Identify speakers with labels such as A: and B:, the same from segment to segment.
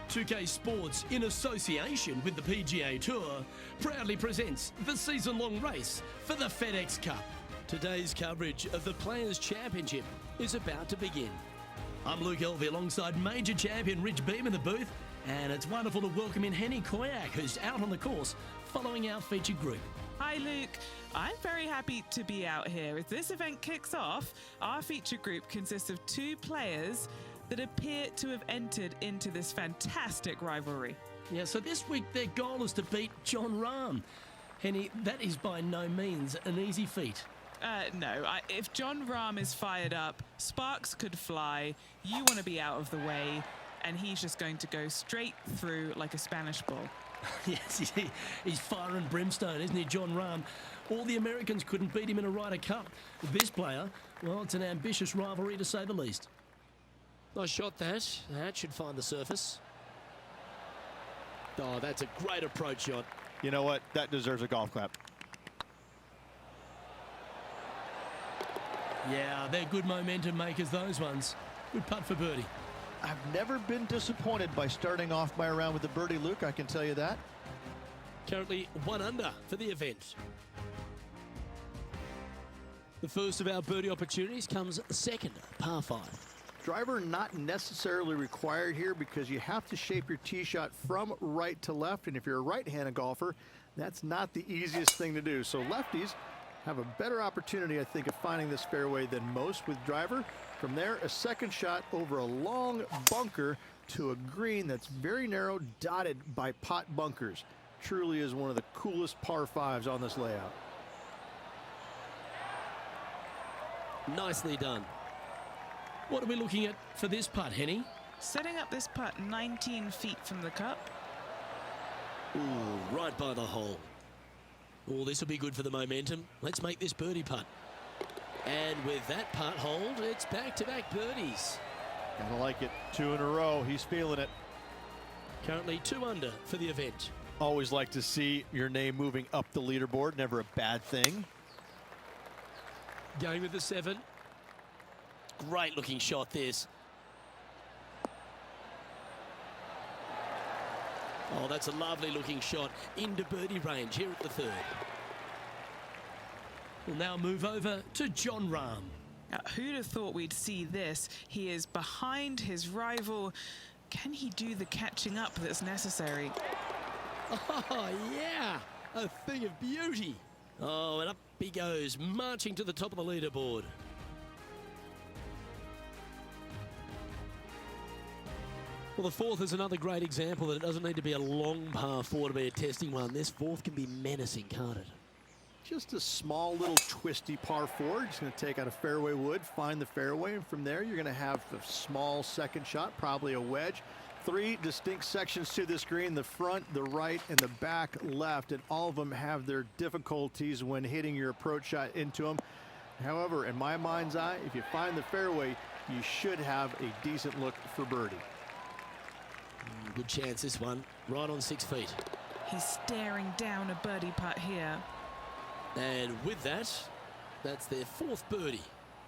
A: 2K Sports, in association with the PGA Tour, proudly presents the season-long race for the FedEx Cup. Today's coverage of the Players' Championship is about to begin. I'm Luke Elvey alongside major champion Rich Beam in the booth, and it's wonderful to welcome in Henny Koyak, who's out on the course following our featured group.
B: Hi Luke, I'm very happy to be out here. As this event kicks off, our feature group consists of 2 players that appear to have entered into this fantastic rivalry.
A: Yeah, so this week their goal is to beat Jon Rahm. Henny, that is by no means an easy feat.
B: No, if Jon Rahm is fired up, sparks could fly, you want to be out of the way, and he's just going to go straight through like a Spanish ball.
A: Yes, he's fire and brimstone, isn't he, Jon Rahm? All the Americans couldn't beat him in a Ryder Cup. This player, well, it's an ambitious rivalry to say the least. Nice shot, that. That should find the surface. Oh, that's a great approach shot.
C: You know what? That deserves a golf clap.
A: Yeah, they're good momentum makers, those ones. Good putt for birdie.
C: I've never been disappointed by starting off my round with the birdie, Luke, I can tell you that.
A: Currently 1 under for the event. The first of our birdie opportunities comes second, par 5.
C: Driver not necessarily required here because you have to shape your tee shot from right to left, and if you're a right-handed golfer, that's not the easiest thing to do. So lefties have a better opportunity, I think, of finding this fairway than most with driver. From there, a second shot over a long bunker to a green that's very narrow, dotted by pot bunkers. Truly is one of the coolest par 5s on this layout.
A: Nicely done. What are we looking at for this putt, Henny?
B: Setting up this putt 19 feet from the cup.
A: Ooh, right by the hole. Oh, this will be good for the momentum. Let's make this birdie putt. And with that putt hold, it's back-to-back birdies.
C: Gotta like it. 2 in a row. He's feeling it.
A: Currently 2 under for the event.
C: Always like to see your name moving up the leaderboard. Never a bad thing.
A: Going with the 7. Great looking shot, this. Oh, that's a lovely looking shot into birdie range here at the 3rd. We'll now move over to Jon Rahm.
B: Now, who'd have thought we'd see this? He is behind his rival. Can he do the catching up that's necessary?
A: Oh, yeah, a thing of beauty. Oh, and up he goes, marching to the top of the leaderboard. Well, the 4th is another great example that it doesn't need to be a long par 4 to be a testing one. This 4th can be menacing, can't it?
C: Just a small little twisty par 4. Just going to take out a fairway wood, find the fairway, and from there you're going to have a small second shot, probably a wedge. 3 distinct sections to this green, the front, the right, and the back left, and all of them have their difficulties when hitting your approach shot into them. However, in my mind's eye, if you find the fairway, you should have a decent look for birdie.
A: Good chance, this one. Right on 6 feet.
B: He's staring down a birdie putt here.
A: And with that, that's their 4th birdie.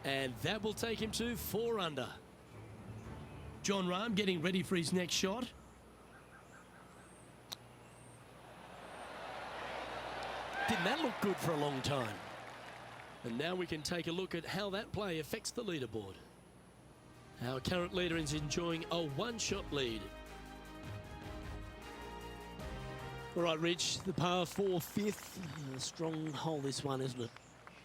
A: And that will take him to 4 under. Jon Rahm getting ready for his next shot. Didn't that look good for a long time? And now we can take a look at how that play affects the leaderboard. Our current leader is enjoying a 1-shot lead. All right, Rich, the par 4 5th. A strong hole, this one, isn't it?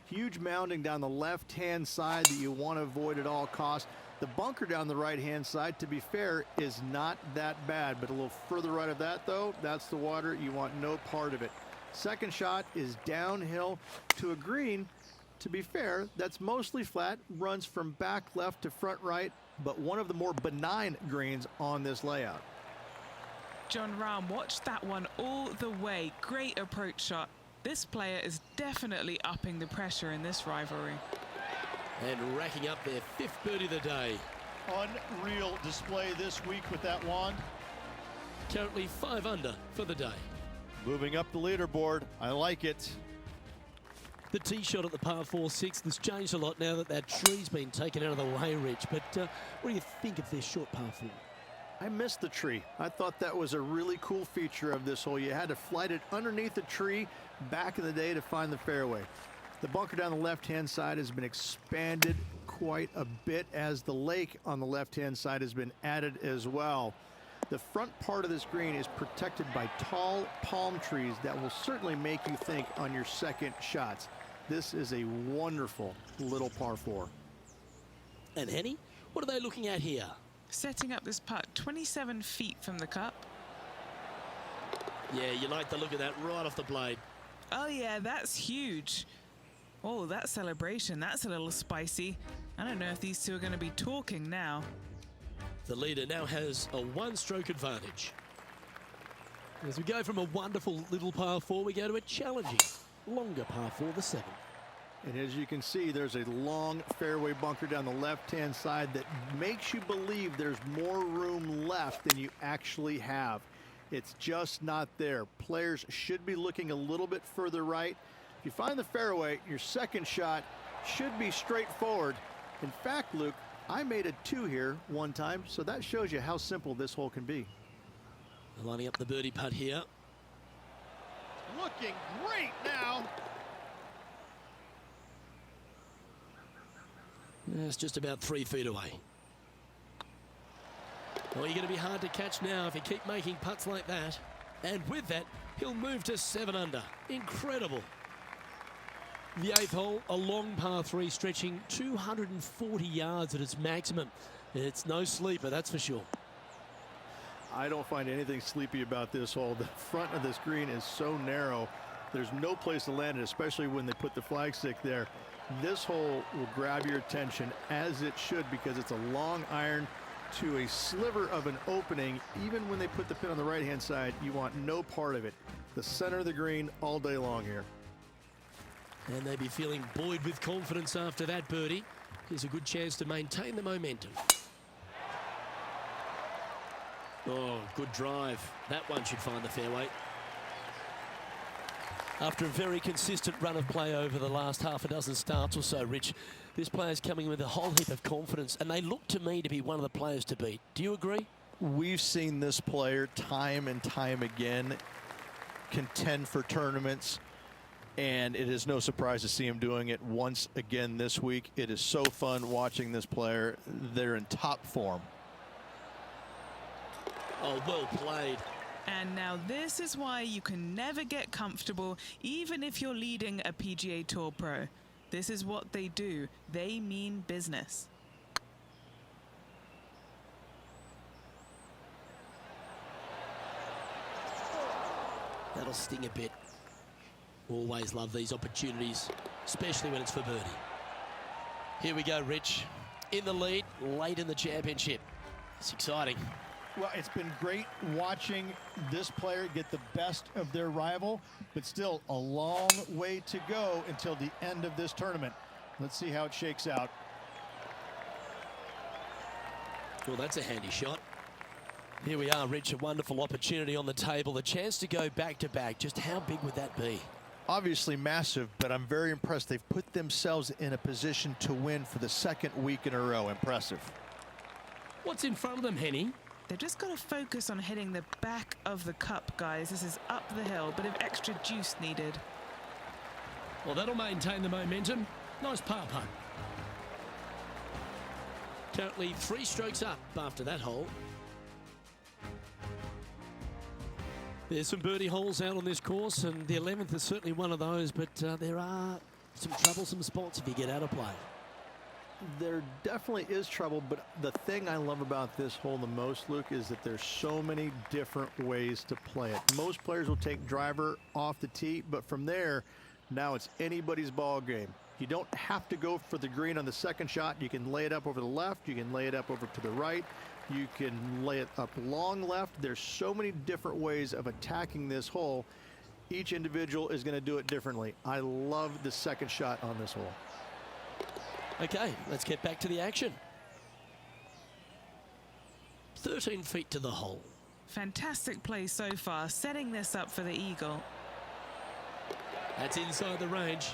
C: Huge mounding down the left-hand side that you want to avoid at all costs. The bunker down the right-hand side, to be fair, is not that bad, but a little further right of that, though, that's the water. You want no part of it. Second shot is downhill to a green. To be fair, that's mostly flat, runs from back left to front right, but one of the more benign greens on this layout.
B: Jon Rahm watched that one all the way. Great approach shot. This player is definitely upping the pressure in this rivalry.
A: And racking up their 5th birdie of the day.
C: Unreal display this week with that wand.
A: Currently 5 under for the day.
C: Moving up the leaderboard. I like it.
A: The tee shot at the par 4 6th has changed a lot now that that tree's been taken out of the way, Rich. But what do you think of this short par 4?
C: I missed the tree. I thought that was a really cool feature of this hole. You had to flight it underneath the tree back in the day to find the fairway. The bunker down the left-hand side has been expanded quite a bit as the lake on the left-hand side has been added as well. The front part of this green is protected by tall palm trees that will certainly make you think on your second shots. This is a wonderful little par 4.
A: And Henny, what are they looking at here?
B: Setting up this putt 27 feet from the cup.
A: Yeah, you like the look of that right off the blade.
B: Oh yeah, that's huge. Oh, that celebration, that's a little spicy. I don't know if these two are going to be talking now.
A: The leader now has a one-stroke advantage. As we go from a wonderful little par 4, we go to a challenging, longer par 4, the 7.
C: And as you can see, there's a long fairway bunker down the left-hand side that makes you believe there's more room left than you actually have. It's just not there. Players should be looking a little bit further right. If you find the fairway, your second shot should be straightforward. In fact, Luke, I made a 2 here one time, so that shows you how simple this hole can be.
A: Lining up the birdie putt here.
C: Looking great now.
A: It's just about 3 feet away. Well, you're going to be hard to catch now if you keep making putts like that. And with that, he'll move to 7 under. Incredible. The 8th hole, a long par 3 stretching 240 yards at its maximum. It's no sleeper, that's for sure.
C: I don't find anything sleepy about this hole. The front of this green is so narrow. There's no place to land it, especially when they put the flagstick there. This hole will grab your attention, as it should, because it's a long iron to a sliver of an opening. Even when they put the pin on the right-hand side, you want no part of it. The center of the green all day long here.
A: And they'd be feeling buoyed with confidence after that birdie. Here's a good chance to maintain the momentum. Oh, good drive. That one should find the fairway. After a very consistent run of play over the last half a dozen starts or so, Rich, this player's coming with a whole heap of confidence, and they look to me to be one of the players to beat. Do you agree?
C: We've seen this player time and time again contend for tournaments, and it is no surprise to see him doing it once again this week. It is so fun watching this player. They're in top form.
A: Oh, well played.
B: And now this is why you can never get comfortable, even if you're leading a PGA Tour pro. This is what they do. They mean business.
A: That'll sting a bit. Always love these opportunities, especially when it's for birdie. Here we go, Rich. In the lead, late in the championship. It's exciting.
C: Well, it's been great watching this player get the best of their rival, but still a long way to go until the end of this tournament. Let's see how it shakes out.
A: Well, that's a handy shot. Here we are, Rich, a wonderful opportunity on the table. The chance to go back-to-back. Just how big would that be?
C: Obviously massive, but I'm very impressed. They've put themselves in a position to win for the second week in a row. Impressive.
A: What's in front of them, Henny?
B: They've just got to focus on hitting the back of the cup, guys. This is up the hill, bit of extra juice needed.
A: Well, that'll maintain the momentum. Nice par putt. Currently 3 strokes up after that hole. There's some birdie holes out on this course, and the 11th is certainly one of those, but there are some troublesome spots if you get out of play.
C: There definitely is trouble, but the thing I love about this hole the most, Luke, is that there's so many different ways to play it. Most players will take driver off the tee, but from there, now it's anybody's ball game. You don't have to go for the green on the second shot. You can lay it up over the left. You can lay it up over to the right. You can lay it up long left. There's so many different ways of attacking this hole. Each individual is going to do it differently. I love the second shot on this hole.
A: Okay, let's get back to the action. 13 feet to the hole.
B: Fantastic play so far, setting this up for the eagle.
A: That's inside the range.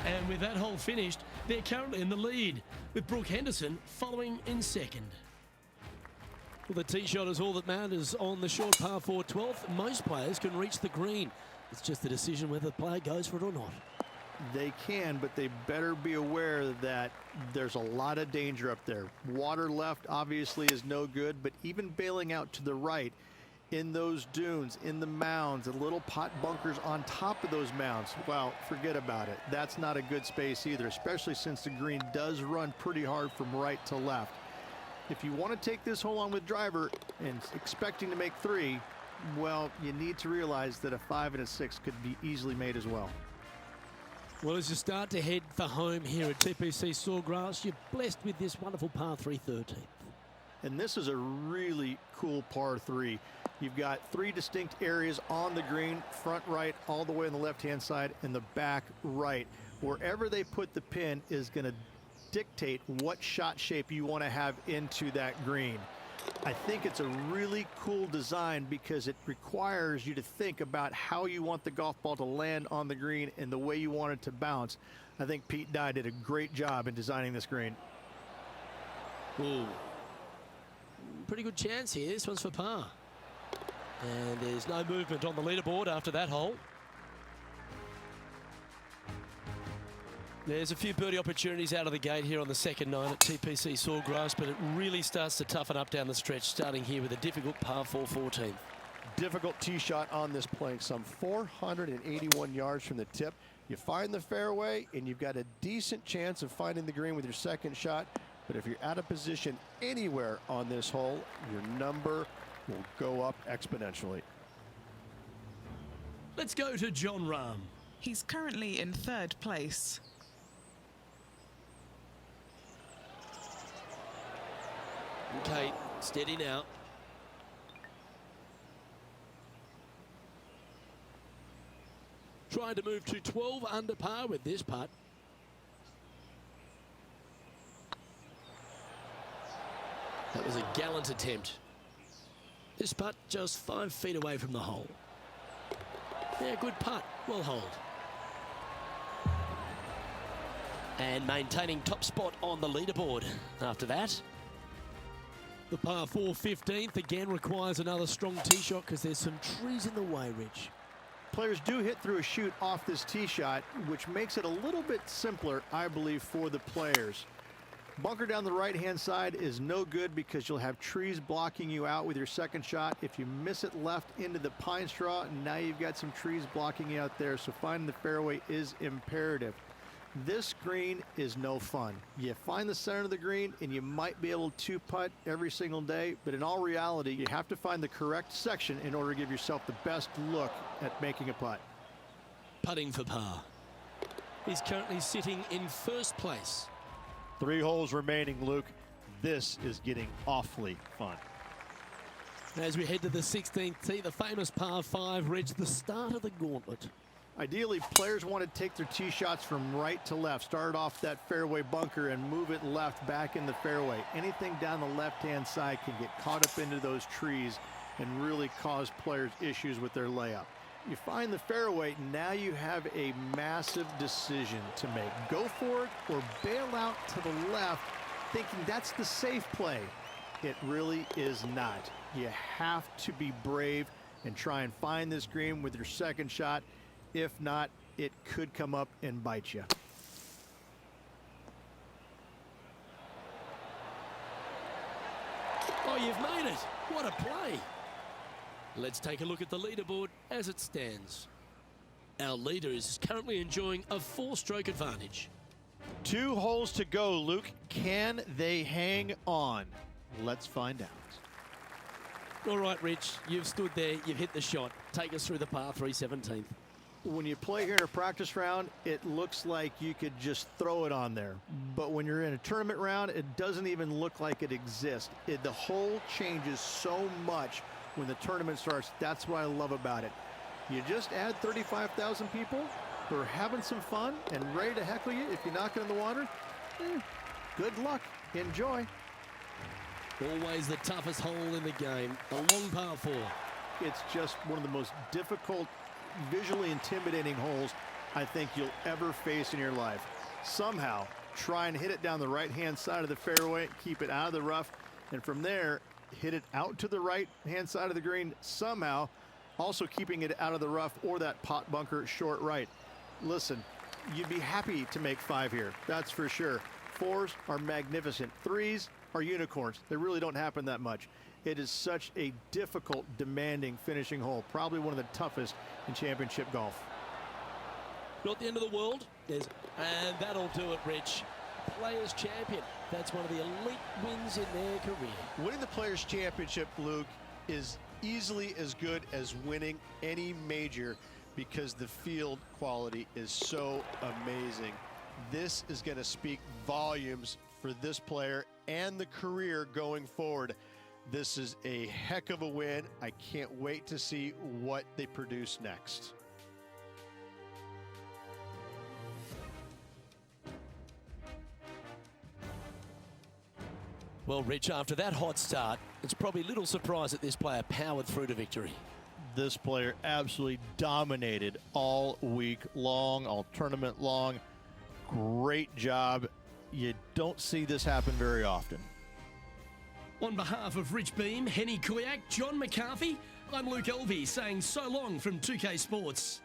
A: And with that hole finished, they're currently in the lead, with Brooke Henderson following in second. Well, the tee shot is all that matters on the short par 4 12th. Most players can reach the green. It's just the decision whether the player goes for it or not.
C: They can, but they better be aware that there's a lot of danger up there. Water left obviously is no good, but even bailing out to the right in those dunes, in the mounds, and little pot bunkers on top of those mounds, well, forget about it. That's not a good space either, especially since the green does run pretty hard from right to left. If you want to take this hole on with driver and expecting to make 3, well, you need to realize that a 5 and a 6 could be easily made as well.
A: Well, as you start to head for home here at TPC Sawgrass, you're blessed with this wonderful par 3 13th.
C: And this is a really cool par 3. You've got 3 distinct areas on the green, front right, all the way on the left-hand side, and the back right. Wherever they put the pin is going to dictate what shot shape you want to have into that green. I think it's a really cool design because it requires you to think about how you want the golf ball to land on the green and the way you want it to bounce. I think Pete Dye did a great job in designing this green.
A: Ooh. Pretty good chance here. This one's for par. And there's no movement on the leaderboard after that hole. There's a few birdie opportunities out of the gate here on the second 9 at TPC Sawgrass, but it really starts to toughen up down the stretch, starting here with a difficult par 4 14.
D: Difficult tee shot on this playing some 481 yards from the tip. You find the fairway and you've got a decent chance of finding the green with your second shot, but if you're out of position anywhere on this hole, your number will go up exponentially.
A: Let's go to John Rahm.
B: He's currently in 3rd place.
A: Okay, steady now. Trying to move to 12 under par with this putt. That was a gallant attempt. This putt just 5 feet away from the hole. Yeah, good putt. Well hold. And maintaining top spot on the leaderboard after that. The par 4 15th again requires another strong tee shot because there's some trees in the way, Rich.
C: Players do hit through a chute off this tee shot, which makes it a little bit simpler, I believe, for the players. Bunker down the right-hand side is no good because you'll have trees blocking you out with your second shot. If you miss it left into the pine straw, now you've got some trees blocking you out there, so finding the fairway is imperative. This green is no fun. You find the center of the green and you might be able to putt every single day, but in all reality, you have to find the correct section in order to give yourself the best look at making a putt.
A: Putting for par. He's currently sitting in 1st place.
D: 3 holes remaining, Luke. This is getting awfully fun.
A: As we head to the 16th tee, the famous par 5 reached the start of the gauntlet.
C: Ideally, players want to take their tee shots from right to left, start off that fairway bunker and move it left back in the fairway. Anything down the left-hand side can get caught up into those trees and really cause players issues with their layup. You find the fairway, now you have a massive decision to make. Go for it or bail out to the left, thinking that's the safe play. It really is not. You have to be brave and try and find this green with your second shot. If not, it could come up and bite you.
A: Oh, you've made it. What a play. Let's take a look at the leaderboard as it stands. Our leader is currently enjoying a 4-stroke advantage.
D: 2 holes to go, Luke. Can they hang on? Let's find out.
A: All right, Rich, you've stood there, you've hit the shot. Take us through the par 3 17th.
C: When you play here in a practice round, it looks like you could just throw it on there. But when you're in a tournament round, it doesn't even look like it exists. The hole changes so much when the tournament starts. That's what I love about it. You just add 35,000 people who are having some fun and ready to heckle you if you knock it in the water. Good luck. Enjoy.
A: Always the toughest hole in the game, the long par 4.
C: It's just one of the most difficult, visually intimidating holes I think you'll ever face in your life. Somehow, try and hit it down the right-hand side of the fairway, keep it out of the rough, and from there, hit it out to the right-hand side of the green somehow, also keeping it out of the rough or that pot bunker short right. Listen, you'd be happy to make 5 here, that's for sure. 4s are magnificent. 3s are unicorns. They really don't happen that much. It is such a difficult, demanding finishing hole, probably one of the toughest in championship golf.
A: Not the end of the world. And that'll do it, Rich. Players Champion. That's one of the elite wins in their career.
D: Winning the Players Championship, Luke, is easily as good as winning any major because the field quality is so amazing. This is going to speak volumes for this player and the career going forward. This is a heck of a win. I can't wait to see what they produce next.
A: Well, Rich, after that hot start, it's probably little surprise that this player powered through to victory.
E: This player absolutely dominated all week long, all tournament long. Great job. You don't see this happen very often.
A: On behalf of Rich Beam, Henny Kuyak, John McCarthy, I'm Luke Elvey saying so long from 2K Sports.